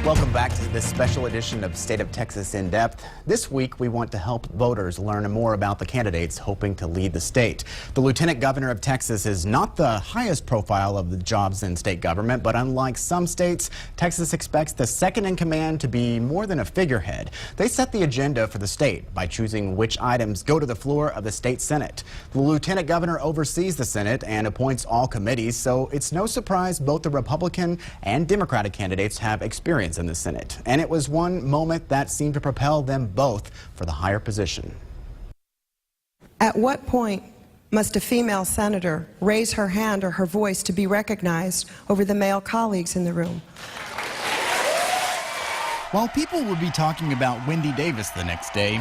Welcome back to this special edition of State of Texas In Depth. This week, we want to help voters learn more about the candidates hoping to lead the state. The Lieutenant Governor of Texas is not the highest profile of the jobs in state government, but unlike some states, Texas expects the second in command to be more than a figurehead. They set the agenda for the state by choosing which items go to the floor of the state Senate. The Lieutenant Governor oversees the Senate and appoints all committees, so it's no surprise both the Republican and Democratic candidates have experience in the Senate, and it was one moment that seemed to propel them both for the higher position. At what point must a female senator raise her hand or her voice to be recognized over the male colleagues in the room? While people would be talking about Wendy Davis the next day,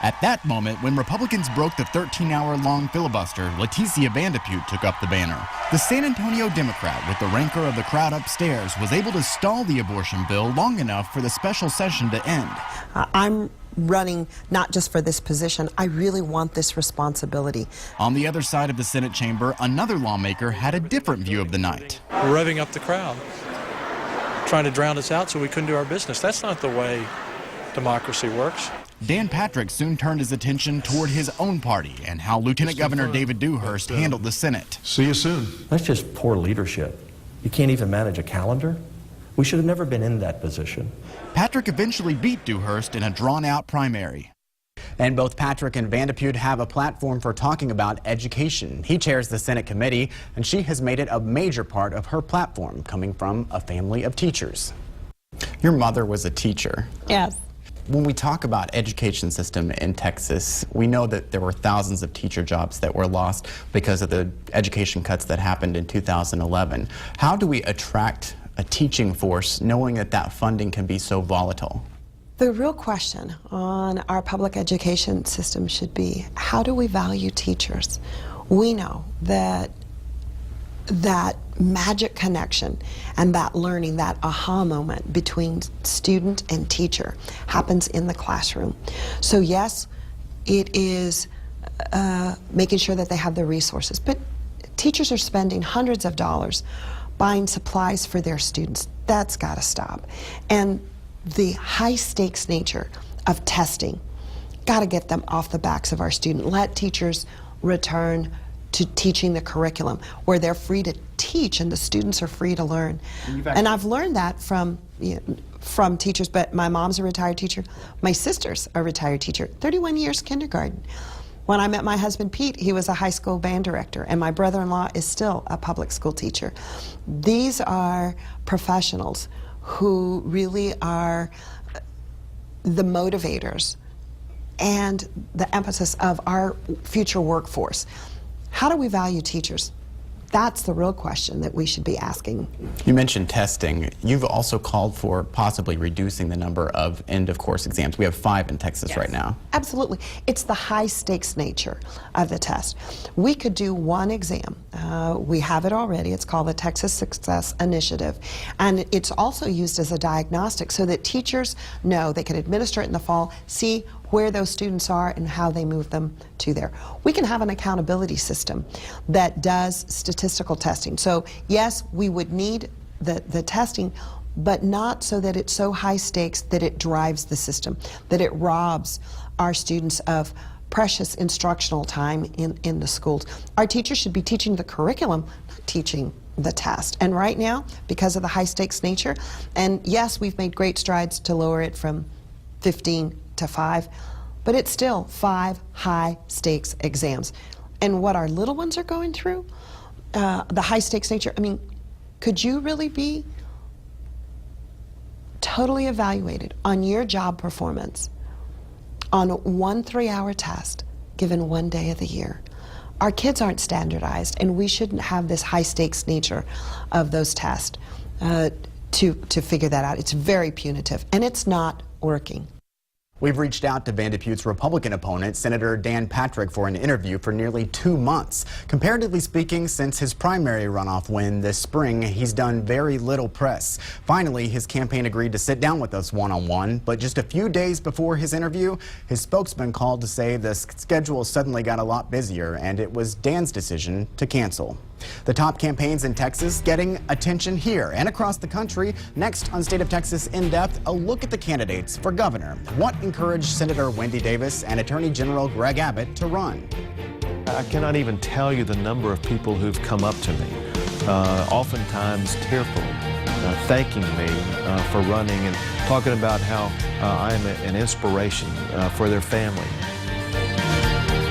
at that moment, when Republicans broke the 13-hour-long filibuster, Leticia Vandepute took up the banner. The San Antonio Democrat, with the rancor of the crowd upstairs, was able to stall the abortion bill long enough for the special session to end. I'm running not just for this position, I really want this responsibility. On the other side of the Senate chamber, another lawmaker had a different view of the night. Revving up the crowd, trying to drown us out so we couldn't do our business. That's not the way democracy works. Dan Patrick soon turned his attention toward his own party and how Lieutenant Governor David Dewhurst handled the Senate. See you soon. That's just poor leadership. You can't even manage a calendar? We should have never been in that position. Patrick eventually beat Dewhurst in a drawn-out primary. And both Patrick and Vandepute have a platform for talking about education. He chairs the Senate committee, and she has made it a major part of her platform, coming from a family of teachers. Your mother was a teacher. Yes. When we talk about education system in Texas, we know that there were thousands of teacher jobs that were lost because of the education cuts that happened in 2011. How do we attract a teaching force knowing that that funding can be so volatile? The real question on our public education system should be, how do we value teachers? We know that magic connection and that learning, that aha moment between student and teacher happens in the classroom. So yes, it is making sure that they have the resources, but teachers are spending hundreds of dollars buying supplies for their students. That's got to stop. And the high stakes nature of testing, got to get them off the backs of our students. Let teachers return to teaching the curriculum where they're free to teach and the students are free to learn. And I've learned that from teachers, but my mom's a retired teacher. My sister's a retired teacher, 31 years kindergarten. When I met my husband, Pete, he was a high school band director, and my brother-in-law is still a public school teacher. These are professionals who really are the motivators and the emphasis of our future workforce. How do we value teachers? That's the real question that we should be asking. You mentioned testing. You've also called for possibly reducing the number of end-of-course exams. We have 5 in Texas right now. Absolutely. It's the high-stakes nature of the test. We could do one exam. We have it already. It's called the Texas Success Initiative. And it's also used as a diagnostic so that teachers know they can administer it in the fall, see where those students are and how they move them to there. We can have an accountability system that does statistical testing. So yes, we would need the testing, but not so that it's so high stakes that it drives the system, that it robs our students of precious instructional time in the schools. Our teachers should be teaching the curriculum, not teaching the test. And right now, because of the high stakes nature, and yes, we've made great strides to lower it from 15 to 5, but it's still 5 high stakes exams. And what our little ones are going through, the high stakes nature, I mean, could you really be totally evaluated on your job performance on one 3-hour test given one day of the year? Our kids aren't standardized, and we shouldn't have this high stakes nature of those tests to figure that out. It's very punitive, and it's not working. We've reached out to Vandepute's Republican opponent, Senator Dan Patrick, for an interview for nearly 2 months. Comparatively speaking, since his primary runoff win this spring, he's done very little press. Finally, his campaign agreed to sit down with us one-on-one, but just a few days before his interview, his spokesman called to say the schedule suddenly got a lot busier, and it was Dan's decision to cancel. The top campaigns in Texas getting attention here and across the country. Next on State of Texas In Depth, a look at the candidates for governor. What encouraged Senator Wendy Davis and Attorney General Greg Abbott to run? I cannot even tell you the number of people who've come up to me, oftentimes tearful, thanking me for running and talking about how I am an inspiration for their family.